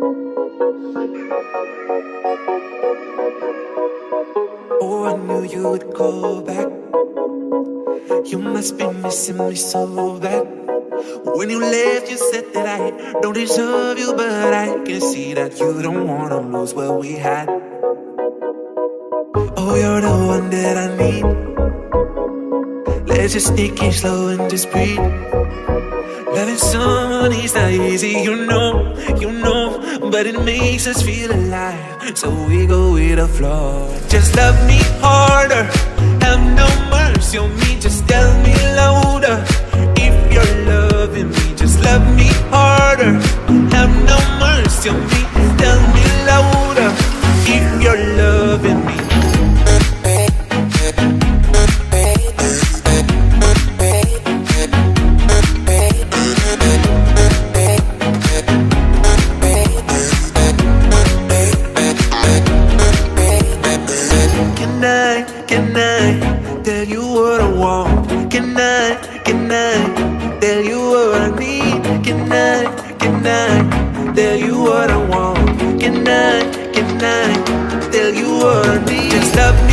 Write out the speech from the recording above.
Oh, I knew you would call back. You must be missing me so bad. When you left, you said that I don't deserve you, but I can see that you don't wanna lose what we had. Oh, you're the one that I need. Let's just take it slow and just breathe. Loving someone is not easy, you know, but it makes us feel alive, so we go with the flow. Just love me harder, have no mercy on me, just tell me louder. If you're loving me, just love me harder, have no mercy on me, tell me louder. If you're loving me. Can I tell you what I want? Can I tell you what I need? Can I tell you what I want? Can I tell you what I need? Just love me